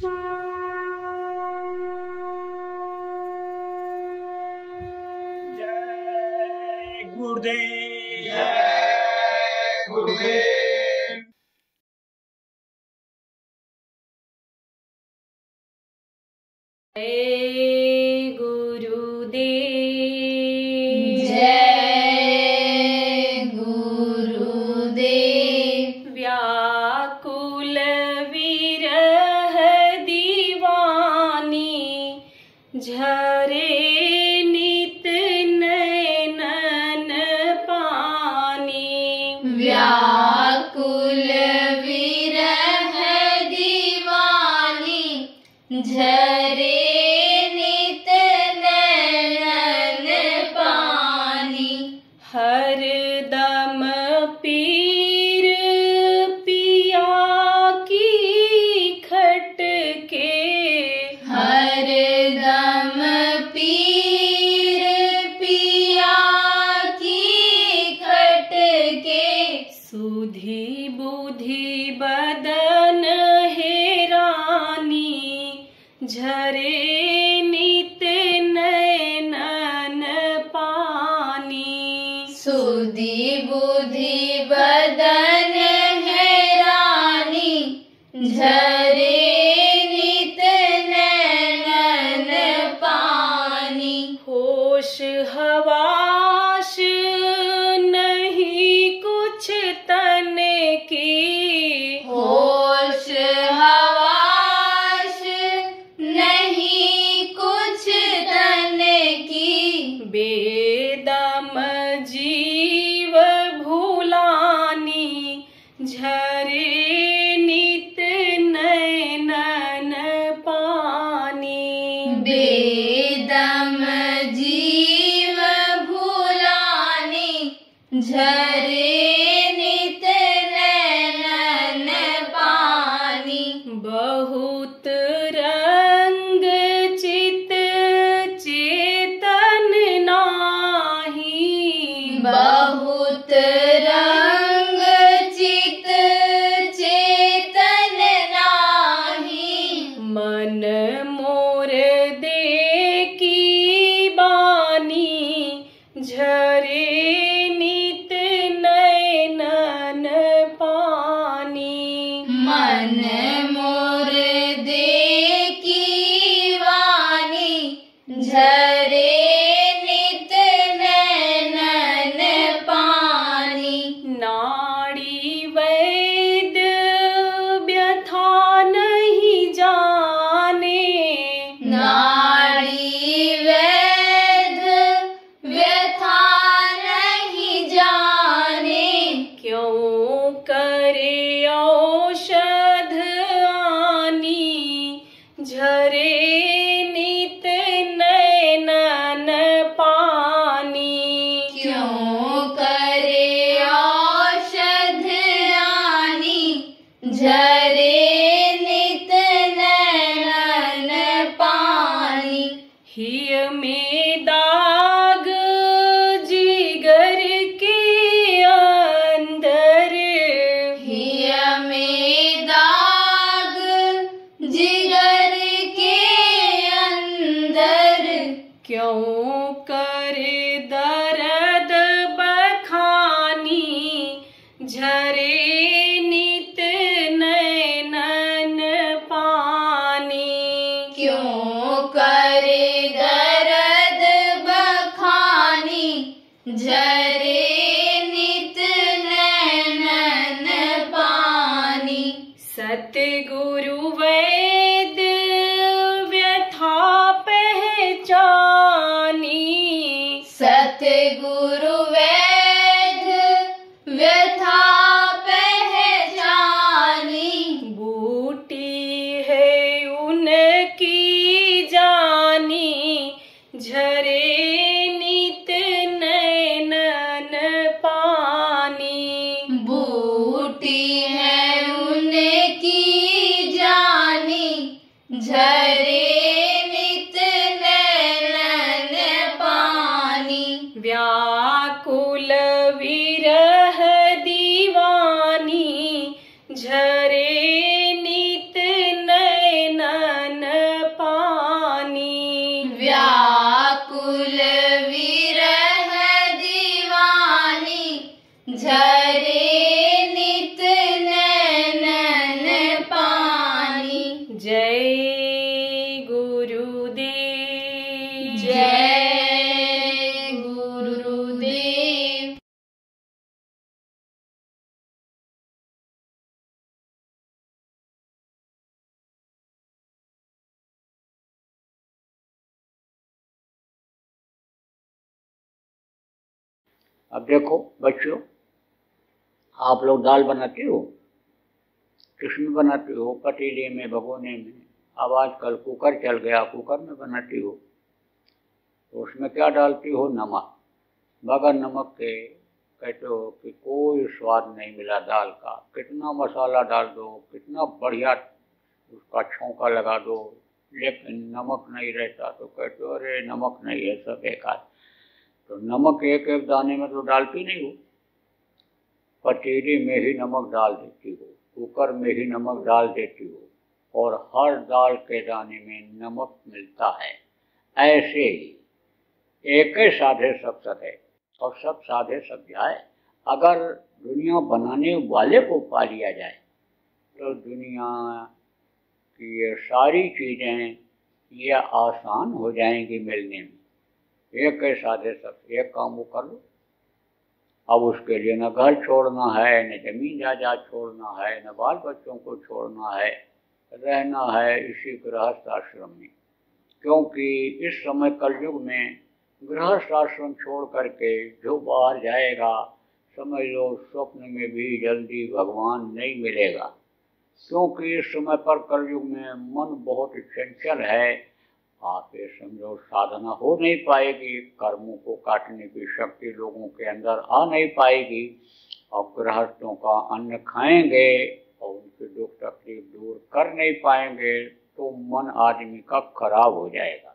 जय गुरुदेव। जय गुरुदेव। जय गुरुदेव। जय गुरुदेव। व्याकुल विरह दीवानी झरे नित नयनन पानी। व्याकुल विरह दीवानी झरे नित नयन पानी। हर दम पीर पिया की खटके। हर दम पीर पिया की खटके। सुधी बुद्धि बदन हेरानी झरे नित नयनन पानी। सुधी बुद्धि बदन हैरानी झरे नित नयन पानी। होश हवास नहीं कुछ तन की। होश हवास नहीं कुछ तन की। बेदम जीव भूलानी झरे नित नयनन पानी। बेदम जीव भूलानी झरे नित नयन पानी। बहुत रंग चित चेतन नाही। बहुत रंग चित चेतन नाही। मन मोर दे की बानी झरे नित नयनन पानी। मन मोर दे की वाणी झरे नित नयन पानी। नाड़ी वैद्य व्यथा नहीं जाने। नाड़ी वैद व्यथा नहीं जाने। क्यों करे औषध आनी झरे नित नयनन पानी। क्यों करे औषध आनी झरे नित नयन पानी। हिय में दाग जिगर के अंदर। हिय में दाग जिगर के अंदर। क्यों करे दर्द बखानी झरे नित नयनन पानी। क्यों करे दर्द बखानी झरे नित नयन पानी। सतगुरु वैद्य व्यथा पहचानी। सतगुरु वैद व्यथा पहचानी। बूटी है उनकी जानी झरे नित नयनन पानी। बूटी है उनकी जानी जय गुरुदेव। जय गुरुदेव। अब देखो बच्चों, आप लोग दाल बनाते हो, किसमें बनाते हो? पतीले में, भगोने में। अब आजकल कुकर चल गया, कुकर में बनाती हो। तो उसमें क्या डालती हो? नमक। बगैर नमक के कहते हो कि कोई स्वाद नहीं मिला दाल का। कितना मसाला डाल दो, कितना बढ़िया उसका छौंका लगा दो, लेकिन नमक नहीं रहता तो कहते हो अरे नमक नहीं है, सब बेकार। तो नमक एक एक दाने में तो डालती नहीं हो, पतीली में ही नमक डाल देती हो, कुकर में ही नमक डाल देती हो, और हर दाल के दाने में नमक मिलता है। ऐसे ही एक साधे सब सधे और सब साधे सब जाए। अगर दुनिया बनाने वाले को पा लिया जाए तो दुनिया की ये सारी चीज़ें ये आसान हो जाएंगी मिलने में। एक साधे सब, एक काम वो कर लो। अब उसके लिए न घर छोड़ना है, न जमीन जायदाद छोड़ना है, न बाल बच्चों को छोड़ना है, रहना है इसी गृहस्थ आश्रम में। क्योंकि इस समय कलयुग में गृहस्थ आश्रम छोड़ करके जो बाहर जाएगा, समझ लो स्वप्न में भी जल्दी भगवान नहीं मिलेगा। क्योंकि इस समय पर कलयुग में मन बहुत चंचल है। आप ये समझो साधना हो नहीं पाएगी, कर्मों को काटने की शक्ति लोगों के अंदर आ नहीं पाएगी, और गृहस्थों का अन्न खाएंगे और उनके दुख तकलीफ दूर कर नहीं पाएंगे तो मन आदमी का खराब हो जाएगा।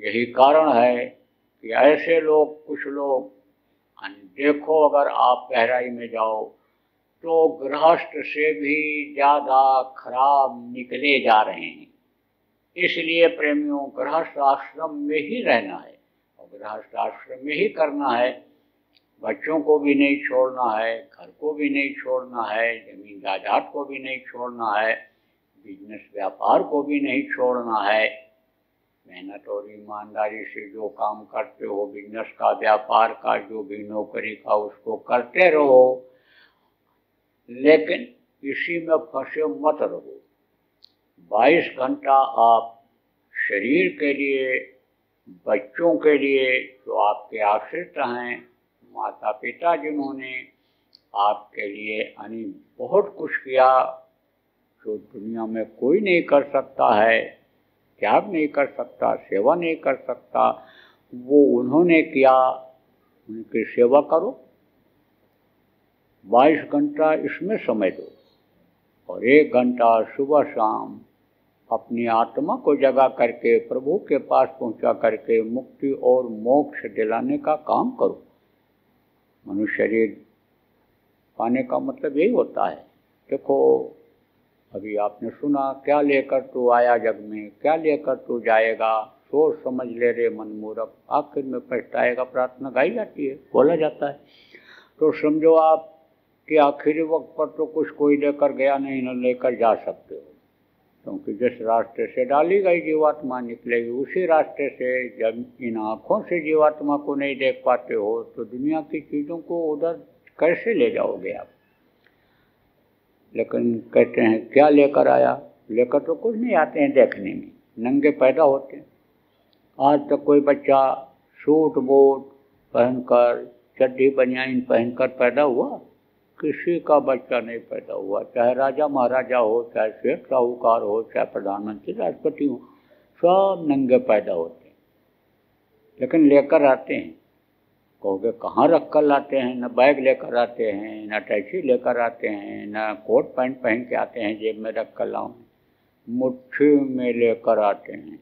यही कारण है कि ऐसे लोग, कुछ लोग, देखो अगर आप गहराई में जाओ तो गृहस्थ से भी ज़्यादा खराब निकले जा रहे हैं। इसलिए प्रेमियों, गृहस्थ आश्रम में ही रहना है और गृहस्थ आश्रम में ही करना है। बच्चों को भी नहीं छोड़ना है, घर को भी नहीं छोड़ना है, जमीन जायदाद को भी नहीं छोड़ना है, बिजनेस व्यापार को भी नहीं छोड़ना है। मेहनत और ईमानदारी से जो काम करते हो, बिजनेस का, व्यापार का, जो भी नौकरी का, उसको करते रहो, लेकिन इसी में फंसे मत रहो। 22 घंटा आप शरीर के लिए, बच्चों के लिए जो आपके आश्रित हैं, माता पिता जिन्होंने आपके लिए बहुत कुछ किया, जो दुनिया में कोई नहीं कर सकता है, त्याग नहीं कर सकता, सेवा नहीं कर सकता, वो उन्होंने किया, उनकी सेवा करो। 22 घंटा इसमें समय दो और 1 घंटा सुबह शाम अपनी आत्मा को जगा करके प्रभु के पास पहुंचा करके मुक्ति और मोक्ष दिलाने का काम करो। मनुष्य शरीर पाने का मतलब यही होता है। देखो अभी आपने सुना, क्या लेकर तू आया जग में, क्या लेकर तू जाएगा, सोच समझ ले रे मन मूर्ख, आखिर में पछताएगा। प्रार्थना गाई जाती है, बोला जाता है। तो समझो आप कि आखिरी वक्त पर तो कुछ कोई लेकर गया नहीं, न लेकर जा सकते हो, क्योंकि जिस रास्ते से डाली गई जीवात्मा निकलेगी उसी रास्ते से। जब इन आँखों से जीवात्मा को नहीं देख पाते हो तो दुनिया की चीज़ों को उधर कैसे ले जाओगे आप? लेकिन कहते हैं क्या लेकर आया, लेकर तो कुछ नहीं आते हैं, देखने में नंगे पैदा होते हैं। आज तक कोई बच्चा सूट बूट पहनकर, चड्डी बनियान पहनकर पैदा हुआ? किसी का बच्चा नहीं पैदा हुआ, चाहे राजा महाराजा हो, चाहे सेठ साहूकार हो, चाहे प्रधानमंत्री राष्ट्रपति हो, सब नंगे पैदा होते हैं। लेकिन लेकर आते हैं, कहोगे कहाँ रख कर लाते हैं? न बैग लेकर आते हैं, न टैक्सी लेकर आते हैं, न कोट पैंट पहन के आते हैं जेब में रख कर लाऊं, मुट्ठी में लेकर आते हैं।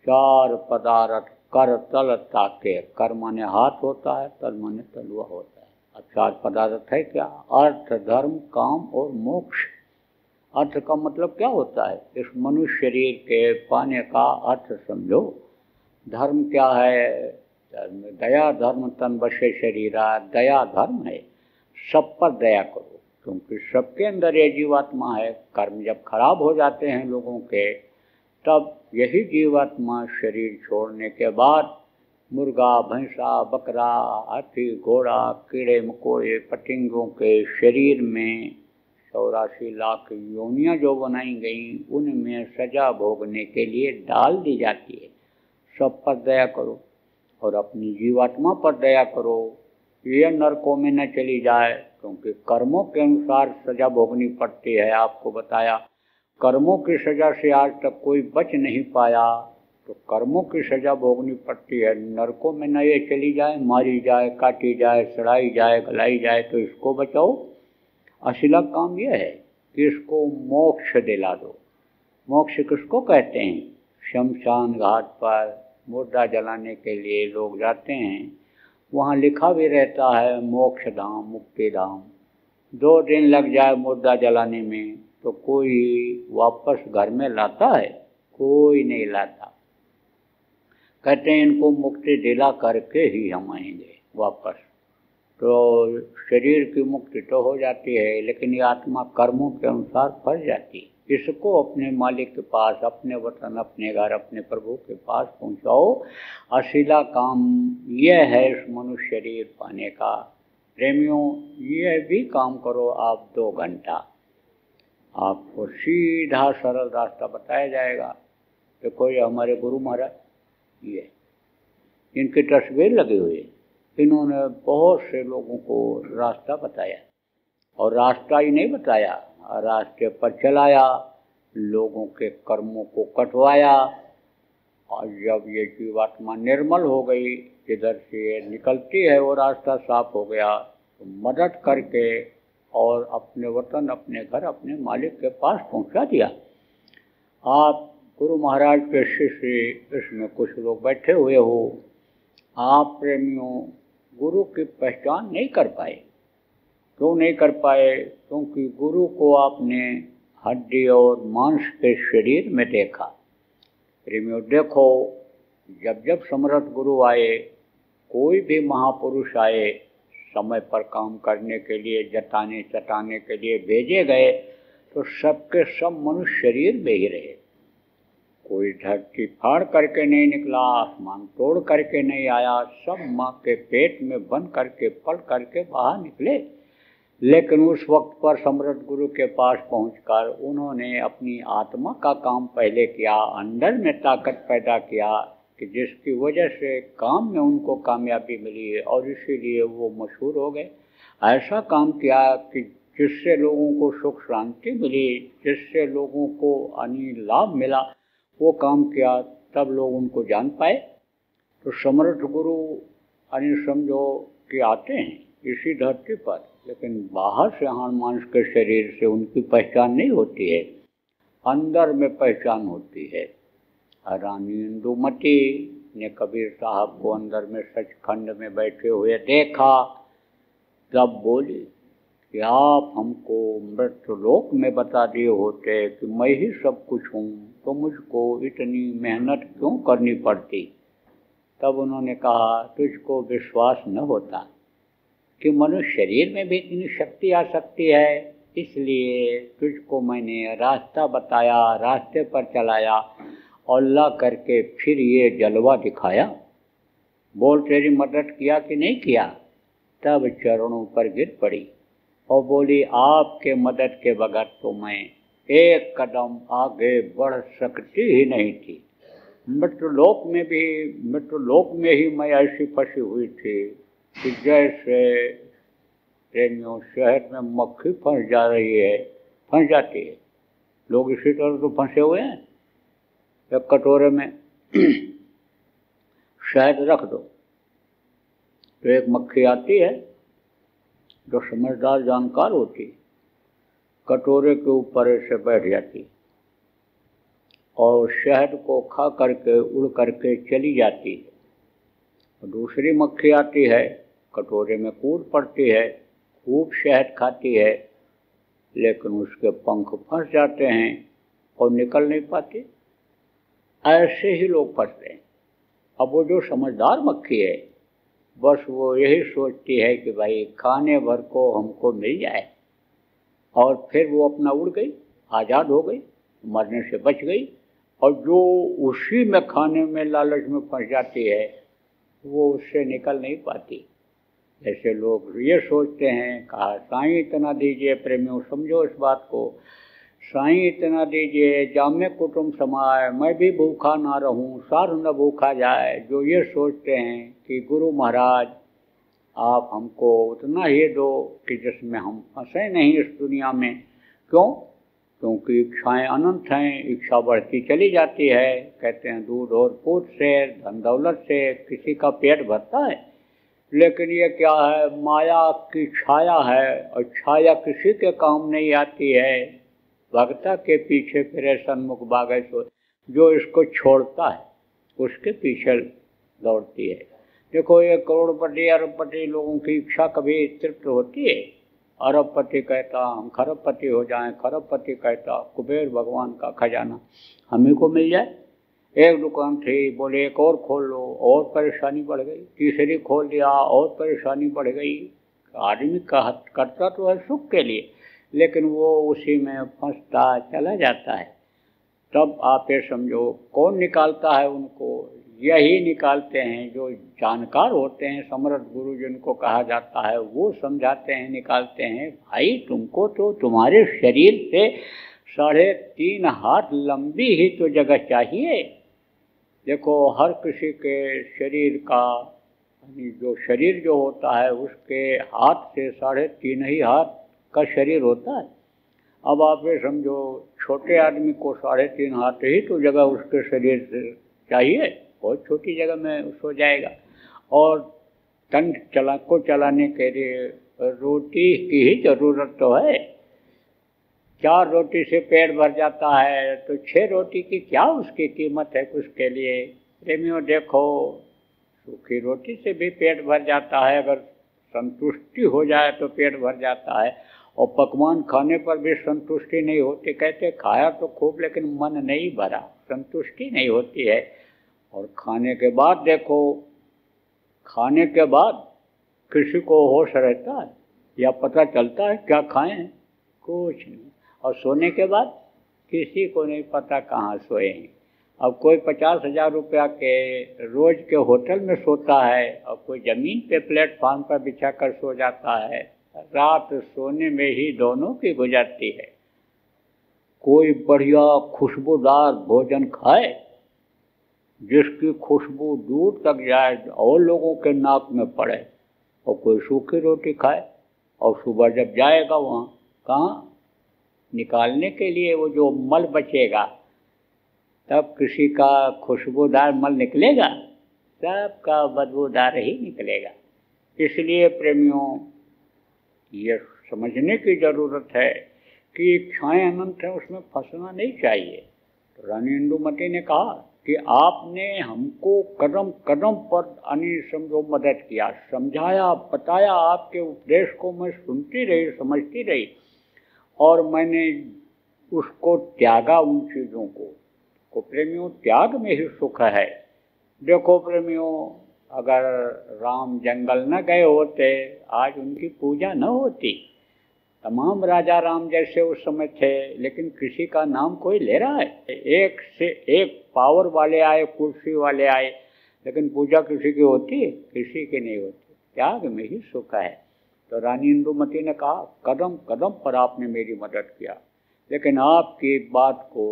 4 पदार्थ कर तल ताके, कर माने हाथ होता है, तल माने तलुआ होता है। अब 4 पदार्थ है क्या? अर्थ, धर्म, काम और मोक्ष। अर्थ का मतलब क्या होता है? इस मनुष्य शरीर के पाने का अर्थ समझो। धर्म क्या है? धर्म दया धर्म तन बसे शरीरा, दया धर्म है, सब पर दया करो। क्योंकि सबके अंदर ये जीवात्मा है। कर्म जब खराब हो जाते हैं लोगों के, तब यही जीवात्मा शरीर छोड़ने के बाद मुर्गा, भैंसा, बकरा, हाथी, घोड़ा, कीड़े मकोड़े, पतंगों के शरीर में 84 लाख योनियाँ जो बनाई गई, उनमें सजा भोगने के लिए डाल दी जाती है। सब पर दया करो और अपनी जीवात्मा पर दया करो, ये नरकों में न चली जाए, क्योंकि कर्मों के अनुसार सजा भोगनी पड़ती है। आपको बताया कर्मों की सजा से आज तक कोई बच नहीं पाया, तो कर्मों की सजा भोगनी पड़ती है। नरकों में न ये चली जाए, मारी जाए, काटी जाए, सड़ाई जाए, गलाई जाए, तो इसको बचाओ। असला काम यह है कि इसको मोक्ष दिला दो। मोक्ष किसको कहते हैं? शमशान घाट पर मुर्दा जलाने के लिए लोग जाते हैं, वहाँ लिखा भी रहता है मोक्ष धाम, मुक्ति धाम। 2 दिन लग जाए मुर्दा जलाने में तो कोई वापस घर में लाता है? कोई नहीं लाता। कहते हैं इनको मुक्ति दिला करके ही हम आएंगे वापस। तो शरीर की मुक्ति तो हो जाती है, लेकिन ये आत्मा कर्मों के अनुसार फंस जाती है। इसको अपने मालिक के पास, अपने वतन, अपने घर, अपने प्रभु के पास पहुंचाओ। असीला काम यह है इस मनुष्य शरीर पाने का। प्रेमियों, यह भी काम करो आप 2 घंटा, आपको सीधा सरल रास्ता बताया जाएगा। देखो ये हमारे गुरु महाराज, ये इनकी तस्वीर लगी हुई है। इन्होंने बहुत से लोगों को रास्ता बताया, और रास्ता ही नहीं बताया, रास्ते पर चलाया, लोगों के कर्मों को कटवाया। और जब ये जीवात्मा निर्मल हो गई, इधर से निकलती है, वो रास्ता साफ हो गया, तो मदद करके और अपने वतन, अपने घर, अपने मालिक के पास पहुंचा दिया। आप गुरु महाराज के शिष्य, इसमें कुछ लोग बैठे हुए हो, आप प्रेमियों गुरु की पहचान नहीं कर पाए। क्यों नहीं कर पाए? क्योंकि गुरु को आपने हड्डी और मांस के शरीर में देखा। प्रेमियों देखो, जब जब समर्थ गुरु आए, कोई भी महापुरुष आए, समय पर काम करने के लिए, जताने चटाने के लिए भेजे गए, तो सबके सब मनुष्य शरीर में ही रहे। कोई धरती फाड़ करके नहीं निकला, आसमान तोड़ करके नहीं आया, सब माँ के पेट में बंद करके पल करके बाहर निकले। लेकिन उस वक्त पर समर्थ गुरु के पास पहुंचकर उन्होंने अपनी आत्मा का काम पहले किया, अंदर में ताकत पैदा किया, कि जिसकी वजह से काम में उनको कामयाबी मिली, और इसीलिए वो मशहूर हो गए। ऐसा काम किया कि जिससे लोगों को सुख शांति मिली, जिससे लोगों को अनिल लाभ मिला, वो काम किया, तब लोग उनको जान पाए। तो समर्थ गुरु अनिल समझो कि आते हैं इसी धरती पर, लेकिन बाहर से हाड़ मांस के शरीर से उनकी पहचान नहीं होती है, अंदर में पहचान होती है। रानी इंदुमती ने कबीर साहब को अंदर में सचखंड में बैठे हुए देखा, तब बोली कि आप हमको मृत्युलोक में बता दिए होते कि मैं ही सब कुछ हूँ, तो मुझको इतनी मेहनत क्यों करनी पड़ती। तब उन्होंने कहा, तुझको विश्वास न होता कि मनुष्य शरीर में भी इतनी शक्ति आ सकती है, इसलिए तुझको मैंने रास्ता बताया, रास्ते पर चलाया और ला करके फिर ये जलवा दिखाया। बोल, तेरी मदद किया कि नहीं किया? तब चरणों पर गिर पड़ी और बोली, आपके मदद के बगैर तो मैं एक कदम आगे बढ़ सकती ही नहीं थी। मृत्युलोक में ही मैं ऐसी फंसी हुई थी कि जैसे प्रेमियों शहर में मक्खी फंस जाती है। लोग इसी तरह तो फंसे हुए हैं। एक कटोरे में शहद रख दो तो एक मक्खी आती है जो समझदार जानकार होती, कटोरे के ऊपर ऐसे बैठ जाती और शहद को खा करके उड़ करके चली जाती है। दूसरी मक्खी आती है, कटोरे में कूद पड़ती है, खूब शहद खाती है, लेकिन उसके पंख फंस जाते हैं और निकल नहीं पाते। ऐसे ही लोग फंसते हैं। अब वो जो समझदार मक्खी है, बस वो यही सोचती है कि भाई खाने भर को हमको मिल जाए, और फिर वो अपना उड़ गई, आज़ाद हो गई, मरने से बच गई। और जो उसी में खाने में लालच में फंस जाती है वो उससे निकल नहीं पाती। जैसे लोग ये सोचते हैं, कहा साईं इतना दीजिए, प्रेमियों समझो इस बात को, साईं इतना दीजिए जामे कुटुंब समाए, मैं भी भूखा ना रहूं, सार न भूखा जाए। जो ये सोचते हैं कि गुरु महाराज आप हमको उतना ही दो कि जिसमें हम फंसे नहीं इस दुनिया में। क्यों? क्योंकि इच्छाएं अनंत हैं, इच्छा बढ़ती चली जाती है। कहते हैं दूध और पूत से, धन दौलत से किसी का पेट भरता है, लेकिन ये क्या है, माया की छाया है, और छाया किसी के काम नहीं आती है। भगता के पीछे फिरे सन्मुख बागै सो, जो इसको छोड़ता है उसके पीछे दौड़ती है। देखो ये करोड़पति अरबपति लोगों की इच्छा कभी तृप्त होती है? अरबपति कहता हम खरबपति हो जाएं, खरबपति कहता कुबेर भगवान का खजाना हमें को मिल जाए। एक दुकान थी, बोले एक और खोल लो, और परेशानी बढ़ गई। तीसरी खोल दिया, और परेशानी बढ़ गई। आदमी करता तो है सुख के लिए, लेकिन वो उसी में फंसता चला जाता है। तब आप ये समझो कौन निकालता है उनको? यही निकालते हैं जो जानकार होते हैं, समर्थ गुरु जिनको कहा जाता है, वो समझाते हैं, निकालते हैं। भाई तुमको तो तुम्हारे शरीर से 3.5 हाथ लंबी ही तो जगह चाहिए। देखो हर किसी के शरीर का, जो शरीर जो होता है उसके हाथ से 3.5 ही हाथ का शरीर होता है। अब आप ये समझो छोटे आदमी को 3.5 हाथ ही तो जगह उसके शरीर से चाहिए, बहुत छोटी जगह में सो जाएगा। और तन चलाने के लिए रोटी की ही जरूरत तो है। 4 रोटी से पेट भर जाता है, तो 6 रोटी की क्या उसकी कीमत है उसके लिए? प्रेमियों देखो, सूखी रोटी से भी पेट भर जाता है, अगर संतुष्टि हो जाए तो पेट भर जाता है। और पकवान खाने पर भी संतुष्टि नहीं होती। कहते खाया तो खूब लेकिन मन नहीं भरा, संतुष्टि नहीं होती है। और खाने के बाद देखो, खाने के बाद किसी को होश रहता है या पता चलता है क्या खाएं? कुछ नहीं। और सोने के बाद किसी को नहीं पता कहाँ सोए हैं। अब कोई 50,000 रुपया के रोज के होटल में सोता है, और कोई ज़मीन पे प्लेटफार्म पर बिछा कर सो जाता है। रात सोने में ही दोनों की गुजरती है। कोई बढ़िया खुशबूदार भोजन खाए जिसकी खुशबू दूर तक जाए और लोगों के नाक में पड़े, और कोई सूखी रोटी खाए, और सुबह जब जाएगा वहाँ कहाँ निकालने के लिए, वो जो मल बचेगा, तब किसी का खुशबूदार मल निकलेगा? सबका बदबूदार ही निकलेगा। इसलिए प्रेमियों ये समझने की ज़रूरत है कि इच्छाएं अनंत हैं, उसमें फंसना नहीं चाहिए। तो रानी इंदुमती ने कहा कि आपने हमको कदम कदम पर समझो मदद किया, समझाया, बताया। आपके उपदेश को मैं सुनती रही, समझती रही, और मैंने उसको त्यागा उन चीज़ों को। प्रेमियों त्याग में ही सुख है। देखो प्रेमियों, अगर राम जंगल न गए होते आज उनकी पूजा न होती। तमाम राजा राम जैसे उस समय थे, लेकिन किसी का नाम कोई ले रहा है? एक से एक पावर वाले आए, कुर्सी वाले आए, लेकिन पूजा किसी की होती है? किसी की नहीं होती। त्याग में ही सुख है। तो रानी इंदुमती ने कहा कदम कदम पर आपने मेरी मदद किया, लेकिन आपकी बात को,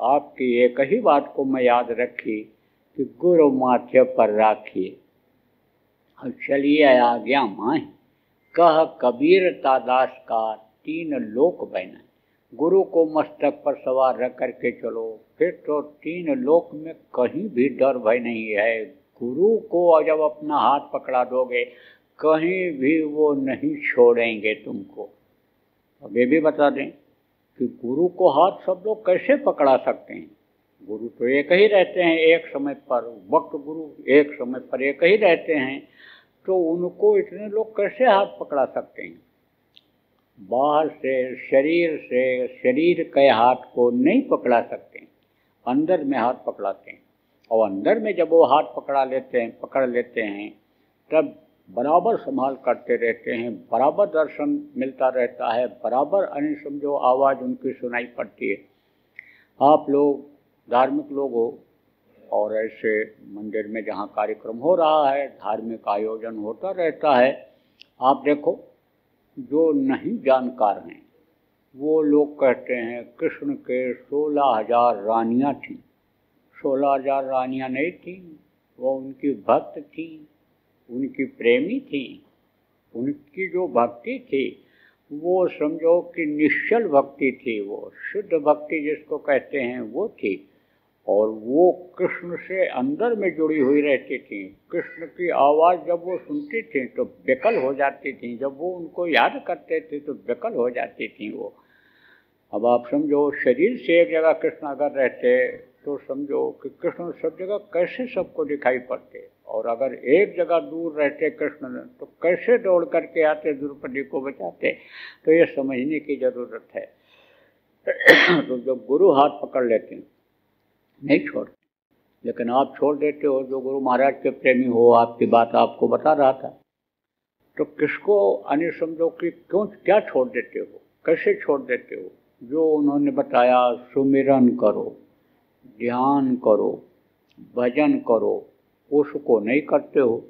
आपकी एक ही बात को मैं याद रखी कि गुरु माथे पर राखिए। अब चलिए आज्ञा माए, कह कबीर तादास का 3 लोक बना। गुरु को मस्तक पर सवार रख करके चलो, फिर तो 3 लोक में कहीं भी डर भय नहीं है। गुरु को जब अपना हाथ पकड़ा दोगे, कहीं भी वो नहीं छोड़ेंगे तुमको। अब ये भी बता दें कि गुरु को हाथ सब लोग कैसे पकड़ा सकते हैं? गुरु तो एक ही रहते हैं एक समय पर, वक्त गुरु एक समय पर एक ही रहते हैं, तो उनको इतने लोग कैसे हाथ पकड़ा सकते हैं? बाहर से शरीर के हाथ को नहीं पकड़ा सकते, अंदर में हाथ पकड़ाते हैं। और अंदर में जब वो हाथ पकड़ लेते हैं, तब बराबर संभाल करते रहते हैं, बराबर दर्शन मिलता रहता है, बराबर अन्य समझो आवाज़ उनकी सुनाई पड़ती है। आप लोग धार्मिक लोग हो और ऐसे मंदिर में जहाँ कार्यक्रम हो रहा है, धार्मिक आयोजन होता रहता है, आप देखो जो नहीं जानकार हैं वो लोग कहते हैं कृष्ण के 16,000 रानियाँ थीं। 16,000 रानियाँ नहीं थीं, वो उनकी भक्त थी, उनकी प्रेमी थी। उनकी जो भक्ति थी वो समझो कि निश्चल भक्ति थी, वो शुद्ध भक्ति जिसको कहते हैं वो थी, और वो कृष्ण से अंदर में जुड़ी हुई रहती थी। कृष्ण की आवाज़ जब वो सुनती थी तो बेकल हो जाती थी, जब वो उनको याद करते थे तो बेकल हो जाती थी वो। अब आप समझो शरीर से एक जगह कृष्ण अगर रहते तो समझो कि कृष्ण सब जगह कैसे सबको दिखाई पड़ते, और अगर एक जगह दूर रहते कृष्ण तो कैसे दौड़ करके आते द्रौपदी को बचाते। तो ये समझने की ज़रूरत है। तो जब गुरु हाथ पकड़ लेते हैं नहीं छोड़ते, लेकिन आप छोड़ देते हो। जो गुरु महाराज के प्रेमी हो, आपकी बात आपको बता रहा था, तो किसको अन्य समझो कि क्यों क्या छोड़ देते हो, कैसे छोड़ देते हो। जो उन्होंने बताया सुमिरन करो, ध्यान करो, भजन करो, उसको नहीं करते हो।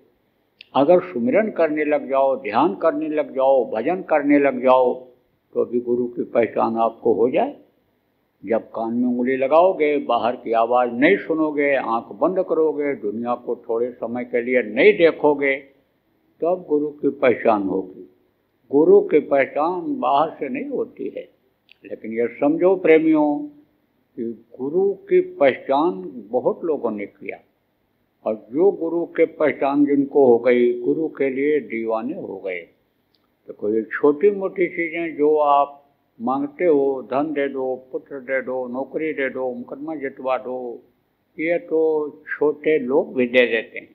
अगर सुमिरन करने लग जाओ, ध्यान करने लग जाओ, भजन करने लग जाओ तो अभी गुरु की पहचान आपको हो जाए। जब कान में उंगली लगाओगे, बाहर की आवाज़ नहीं सुनोगे, आंख बंद करोगे, दुनिया को थोड़े समय के लिए नहीं देखोगे, तब गुरु की पहचान होगी। गुरु की पहचान बाहर से नहीं होती है। लेकिन यह समझो प्रेमियों कि गुरु की पहचान बहुत लोगों ने किया, और जो गुरु के पहचान जिनको हो गई, गुरु के लिए दीवाने हो गए। तो कोई छोटी मोटी चीज़ें जो आप मांगते हो, धन दे दो, पुत्र दे दो, नौकरी दे दो, मुकदमा जितवा दो, ये तो छोटे लोग भी दे देते हैं।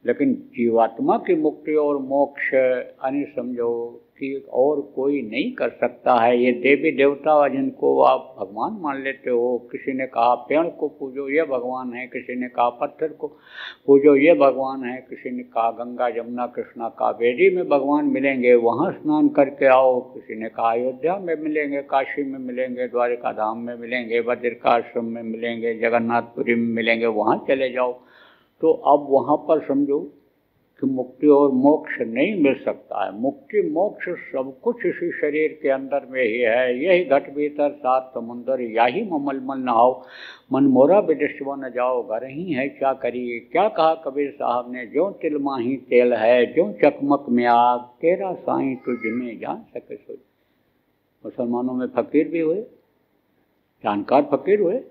लेकिन जीवात्मा की मुक्ति और मोक्ष अन्य समझो कि और कोई नहीं कर सकता है। ये देवी देवता जिनको आप भगवान मान लेते हो, किसी ने कहा पेड़ को पूजो ये भगवान है, किसी ने कहा पत्थर को पूजो ये भगवान है, किसी ने कहा गंगा जमुना कृष्णा कावेरी में भगवान मिलेंगे, वहाँ स्नान करके आओ, किसी ने कहा अयोध्या में मिलेंगे, काशी में मिलेंगे, द्वारिका धाम में मिलेंगे, बद्रिकाश्रम में मिलेंगे, जगन्नाथपुरी में मिलेंगे, वहाँ चले जाओ। तो अब वहाँ पर समझो कि मुक्ति और मोक्ष नहीं मिल सकता है। मुक्ति मोक्ष सब कुछ इसी शरीर के अंदर में ही है। यही घट भीतर सात समुंदर, यही ममलमल नहाओ, मन मोरा विदेशवा न जाओ, घर ही है क्या करिए। क्या कहा कबीर साहब ने, जो तिल माही तेल है, जो चकमक में आग, तेरा साईं तुझ में जान सके सोच। मुसलमानों में फकीर भी हुए, जानकार फकीर हुए।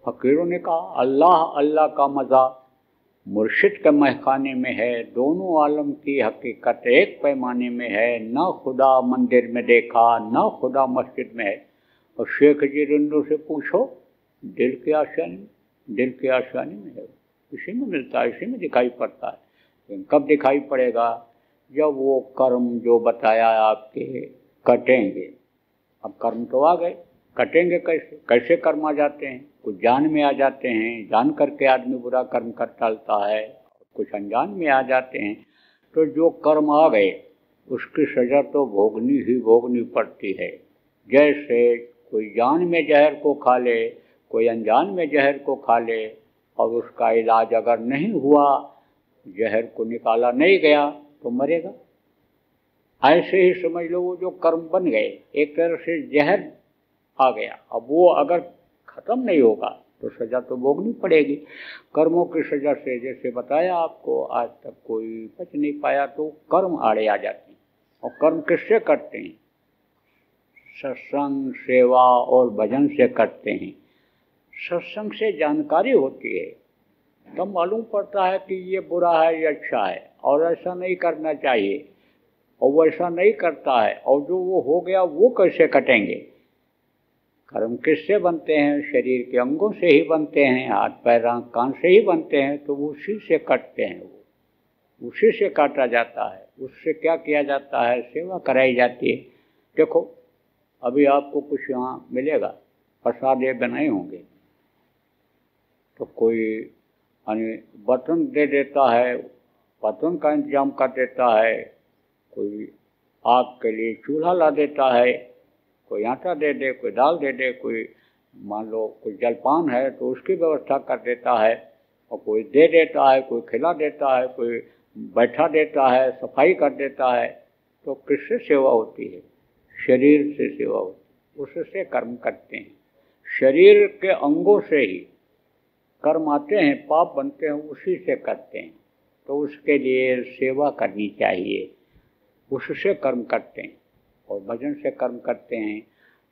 फकीरों ने कहा अल्लाह अल्लाह का मज़ा मुर्शिद के महखाने में है, दोनों आलम की हकीकत एक पैमाने में है, ना खुदा मंदिर में देखा, ना खुदा मस्जिद में है। और शेख जी रिंदू से पूछो, दिल की आसानी, दिल की आसानी में है, इसी में मिलता है, इसी में दिखाई पड़ता है। लेकिन कब दिखाई पड़ेगा, जब वो कर्म जो बताया आपके कटेंगे। अब कर्म तो आ गए, कटेंगे कैसे, कैसे कर्म आ जाते हैं, कुछ जान में आ जाते हैं, जान करके आदमी बुरा कर्म कर डालता है, कुछ अनजान में आ जाते हैं। तो जो कर्म आ गए उसकी सज़ा तो भोगनी ही भोगनी पड़ती है। जैसे कोई जान में जहर को खा ले, कोई अनजान में जहर को खा ले, और उसका इलाज अगर नहीं हुआ, जहर को निकाला नहीं गया तो मरेगा। ऐसे ही समझ लो वो जो कर्म बन गए, एक तरह से जहर आ गया, अब वो अगर खत्म नहीं होगा तो सज़ा तो भोगनी पड़ेगी। कर्मों की सज़ा से जैसे बताया आपको, आज तक कोई बच नहीं पाया, तो कर्म आड़े आ जाते हैं। और कर्म किससे करते हैं, सत्संग सेवा और भजन से करते हैं। सत्संग से जानकारी होती है, तब मालूम पड़ता है कि ये बुरा है ये अच्छा है, और ऐसा नहीं करना चाहिए, और वो ऐसा नहीं करता है, और जो वो हो गया वो कैसे कटेंगे। कर्म किससे बनते हैं, शरीर के अंगों से ही बनते हैं, हाथ पैर आँख कान से ही बनते हैं, तो वो उसी से कटते हैं, वो उसी से काटा जाता है। उससे क्या किया जाता है, सेवा कराई जाती है। देखो अभी आपको कुछ यहाँ मिलेगा, प्रसाद ये बनाए होंगे, तो कोई बर्तन दे देता है, पतन का इंतजाम कर देता है, कोई आग के लिए चूल्हा ला देता है, कोई आटा दे दे, कोई दाल दे दे, कोई मान लो कोई जलपान है तो उसकी व्यवस्था कर देता है, और कोई दे देता है, कोई खिला देता है, कोई बैठा देता है, सफाई कर देता है। तो किससे सेवा होती है? शरीर से सेवा होती है, उससे कर्म करते हैं। शरीर के अंगों से ही कर्म आते हैं, पाप बनते हैं, उसी से करते हैं। तो उसके लिए सेवा करनी चाहिए, उससे कर्म करते हैं और भजन से कर्म करते हैं।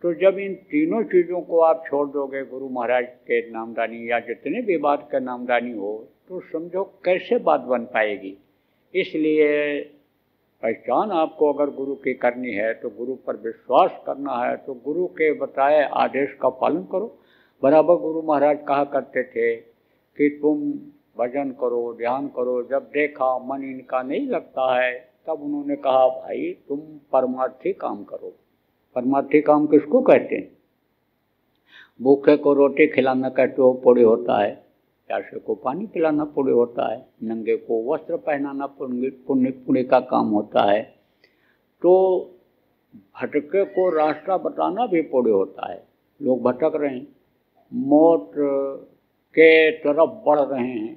तो जब इन तीनों चीज़ों को आप छोड़ दोगे, गुरु महाराज के नामदानी या जितने भी बात का नामदानी हो, तो समझो कैसे बात बन पाएगी। इसलिए पहचान आपको अगर गुरु की करनी है तो गुरु पर विश्वास करना है तो गुरु के बताए आदेश का पालन करो। बराबर गुरु महाराज कहा करते थे कि तुम भजन करो, ध्यान करो। जब देखा मन इनका नहीं लगता है तब उन्होंने कहा, भाई तुम परमार्थी काम करो। परमार्थी काम किसको कहते हैं? भूखे को रोटी खिलाना कहते हो पुण्य होता है, प्यासे को पानी पिलाना पुण्य होता है, नंगे को वस्त्र पहनाना पुण्य का काम होता है। तो भटके को रास्ता बताना भी पुण्य होता है। लोग भटक रहे हैं, मौत के तरफ बढ़ रहे हैं,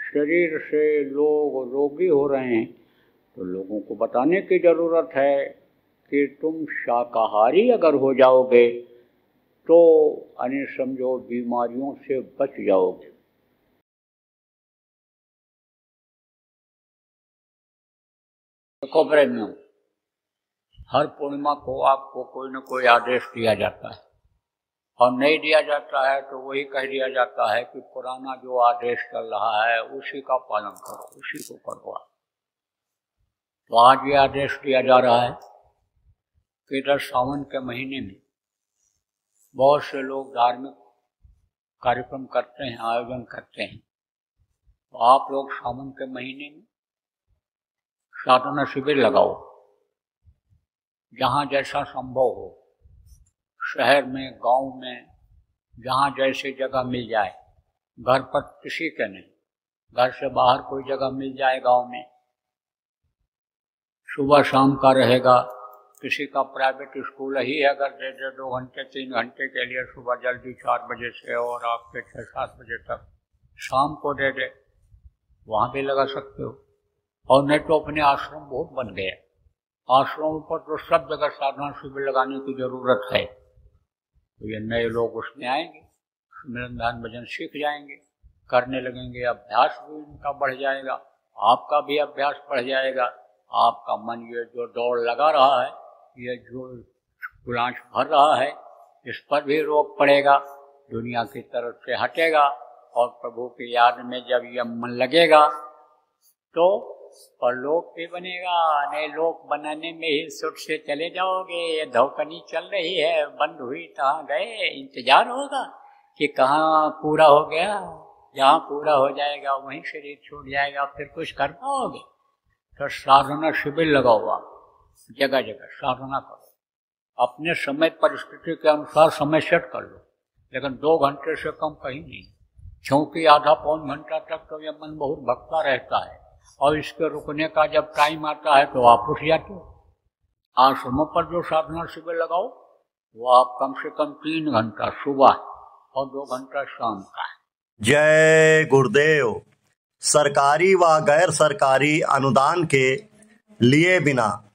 शरीर से लोग रोगी हो रहे हैं, तो लोगों को बताने की ज़रूरत है कि तुम शाकाहारी अगर हो जाओगे तो यानी समझो बीमारियों से बच जाओगे। देखो प्रेमियों, हर पूर्णिमा को आपको कोई न कोई आदेश दिया जाता है, और नहीं दिया जाता है तो वही कह दिया जाता है कि पुराना जो आदेश चल रहा है उसी का पालन करो, उसी को करो। तो आज ये आदेश दिया जा रहा है कि इधर सावन के महीने में बहुत से लोग धार्मिक कार्यक्रम करते हैं, आयोजन करते हैं। तो आप लोग सावन के महीने में साधना शिविर लगाओ, जहाँ जैसा संभव हो, शहर में, गांव में, जहाँ जैसे जगह मिल जाए। घर पर किसी के नहीं, घर से बाहर कोई जगह मिल जाए गांव में, सुबह शाम का रहेगा। किसी का प्राइवेट स्कूल ही है, अगर दे दे 2 घंटे 3 घंटे के लिए, सुबह जल्दी 4 बजे से और आपके 6-7 बजे तक, शाम को दे दे, वहाँ भी लगा सकते हो। और नहीं तो अपने आश्रम बहुत बन गए, आश्रमों पर तो सब जगह साधना शिविर लगाने की ज़रूरत है। तो ये नए लोग उसमें आएंगे, सिमरन ध्यान भजन सीख जाएंगे, करने लगेंगे, अभ्यास भी उनका बढ़ जाएगा, आपका भी अभ्यास बढ़ जाएगा। आपका मन ये जो दौड़ लगा रहा है, ये जो गुलांच भर रहा है, इस पर भी रोक पड़ेगा, दुनिया की तरफ से हटेगा। और प्रभु की याद में जब ये मन लगेगा तो परलोक भी बनेगा। नए लोक बनाने में ही सुट से चले जाओगे। ये धौकनी चल रही है, बंद हुई कहाँ गए, इंतजार होगा कि कहाँ पूरा हो गया। जहाँ पूरा हो जाएगा वहीं शरीर छूट जाएगा, फिर कुछ कर पाओगे। तो साधना शिविर लगाओ, आप जगह जगह साधना करो, अपने समय परिस्थिति के अनुसार समय सेट कर लो, लेकिन 2 घंटे से कम कहीं नहीं, क्योंकि आधा पौन घंटा तक तो यह मन बहुत भटका रहता है, और इसके रुकने का जब टाइम आता है तो आप उठ जाते हो। आश्रमों पर जो साधना शिविर लगाओ वो आप कम से कम 3 घंटा सुबह और 2 घंटा शाम का है। जय गुरुदेव। सरकारी व गैर सरकारी अनुदान के लिए बिना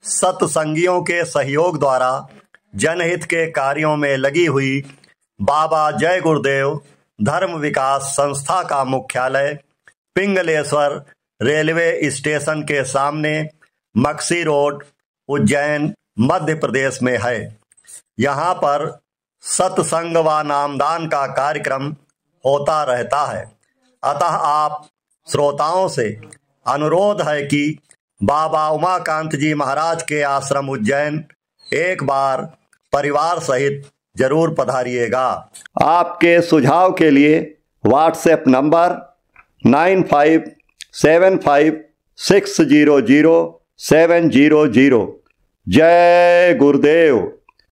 सत्संगियों के सहयोग द्वारा जनहित के कार्यों में लगी हुई बाबा जय गुरुदेव धर्म विकास संस्था का मुख्यालय पिंगलेश्वर रेलवे स्टेशन के सामने मक्सी रोड, उज्जैन, मध्य प्रदेश में है। यहाँ पर सत्संग व नामदान का कार्यक्रम होता रहता है। अतः आप श्रोताओं से अनुरोध है कि बाबा उमाकांत जी महाराज के आश्रम उज्जैन एक बार परिवार सहित जरूर पधारिएगा। आपके सुझाव के लिए व्हाट्सएप नंबर 9575600700। जय गुरुदेव।